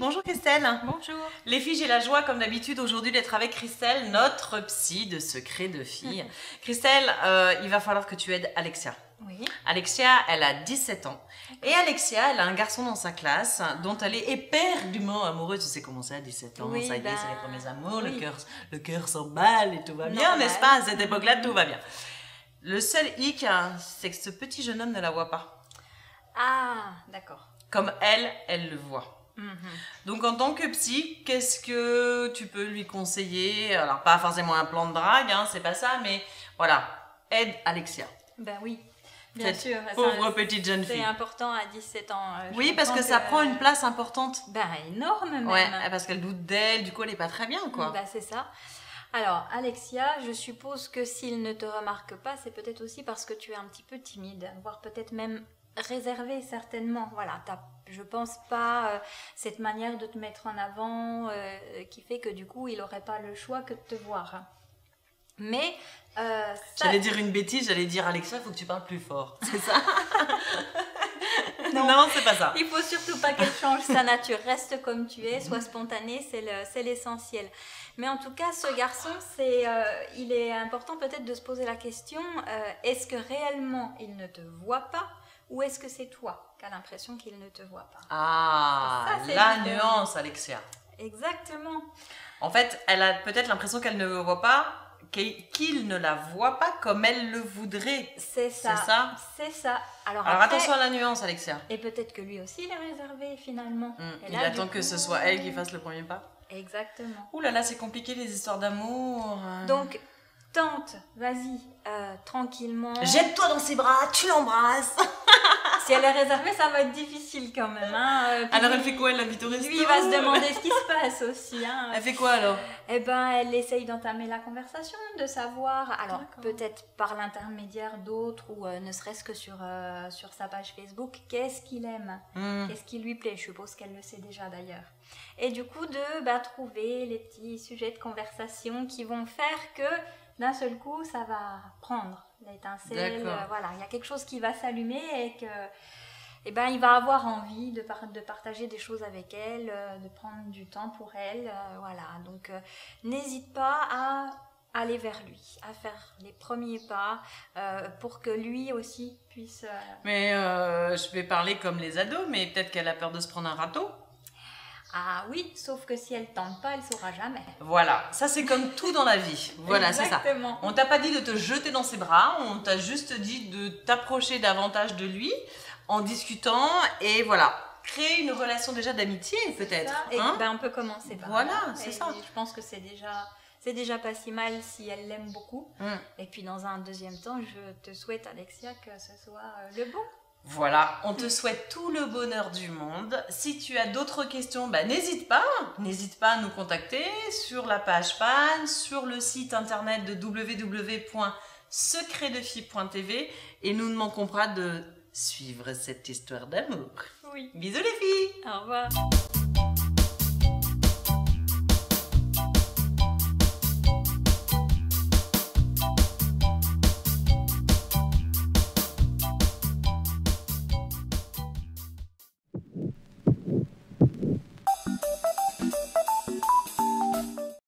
bonjour Christelle. Bonjour. Les filles, j'ai la joie comme d'habitude aujourd'hui d'être avec Christelle, notre psy de secret de filles. Christelle, il va falloir que tu aides Alexia. Oui. Alexia, elle a 17 ans. Et Alexia, elle a un garçon dans sa classe dont elle est éperdument amoureuse. Tu sais comment c'est à 17 ans, Oui, ça y est, c'est les premiers amours, oui. le cœur s'emballe et tout va bien, n'est-ce pas? À cette époque-là, tout va bien. Le seul hic, c'est que ce petit jeune homme ne la voit pas. Ah, d'accord. Comme elle le voit. Donc en tant que psy, qu'est-ce que tu peux lui conseiller? Alors pas forcément un plan de drague, hein, c'est pas ça, mais voilà, aide Alexia. Ben oui, bien sûr. Pauvre petite jeune fille. C'est important à 17 ans. Oui, parce que ça prend une place importante. Ben énorme même. Ouais, parce qu'elle doute d'elle, du coup elle est pas très bien, quoi. Ben c'est ça. Alors Alexia, je suppose que s'il ne te remarque pas, c'est peut-être aussi parce que tu es un petit peu timide, voire peut-être même réservé certainement. Voilà, je pense pas cette manière de te mettre en avant qui fait que du coup il n'aurait pas le choix que de te voir. Mais j'allais dire une bêtise, j'allais dire Alexia, il faut que tu parles plus fort. C'est ça? Non, c'est pas ça. Il faut surtout pas qu'elle change sa nature. Reste comme tu es, sois spontanée, c'est l'essentiel. Mais en tout cas, ce garçon, il est important peut-être de se poser la question, est-ce que réellement il ne te voit pas ou est-ce que c'est toi qui as l'impression qu'il ne te voit pas? Ah, ça, la nuance, Alexia. Exactement. En fait, elle a peut-être l'impression qu'elle ne le voit pas, qu'il ne la voit pas comme elle le voudrait. C'est ça. C'est ça. Alors après, attention à la nuance, Alexia. Et peut-être que lui aussi, il est réservé finalement. Il attend que ce soit elle qui fasse le premier pas. Exactement. Ouh là là, c'est compliqué les histoires d'amour. Donc, tente, vas-y, tranquillement. Jette-toi dans ses bras, tu l'embrasses. Si elle est réservée, ça va être difficile quand même. Hein. Alors elle fait quoi? Elle l'invite au resto? Lui, il va se demander ce qui se passe aussi. Hein. Elle fait quoi alors? Eh ben, elle essaye d'entamer la conversation, de savoir. Alors, peut-être par l'intermédiaire d'autres ou ne serait-ce que sur sa page Facebook, qu'est-ce qu'il aime, qu'est-ce qui lui plaît. Je suppose qu'elle le sait déjà d'ailleurs. Et du coup, de trouver les petits sujets de conversation qui vont faire que d'un seul coup, ça va prendre l'étincelle. Voilà, il y a quelque chose qui va s'allumer et que, il va avoir envie de partager des choses avec elle, de prendre du temps pour elle. Voilà, donc n'hésite pas à aller vers lui, à faire les premiers pas pour que lui aussi puisse... Mais je vais parler comme les ados, mais peut-être qu'elle a peur de se prendre un râteau. Ah oui, sauf que si elle tente pas, elle saura jamais. Voilà, ça c'est comme tout dans la vie. Voilà, c'est ça. On t'a pas dit de te jeter dans ses bras, on t'a juste dit de t'approcher davantage de lui en discutant et voilà, créer une relation déjà d'amitié peut-être. Hein? On peut commencer par voilà, là. c'est ça. Je pense que c'est déjà pas si mal si elle l'aime beaucoup. Et puis dans un deuxième temps, je te souhaite Alexia que ce soit le bon. Voilà, on te souhaite tout le bonheur du monde. Si tu as d'autres questions, n'hésite pas à nous contacter sur la page fan, sur le site internet de www.secretdefille.tv et nous ne manquons pas de suivre cette histoire d'amour. Oui. Bisous les filles. Au revoir.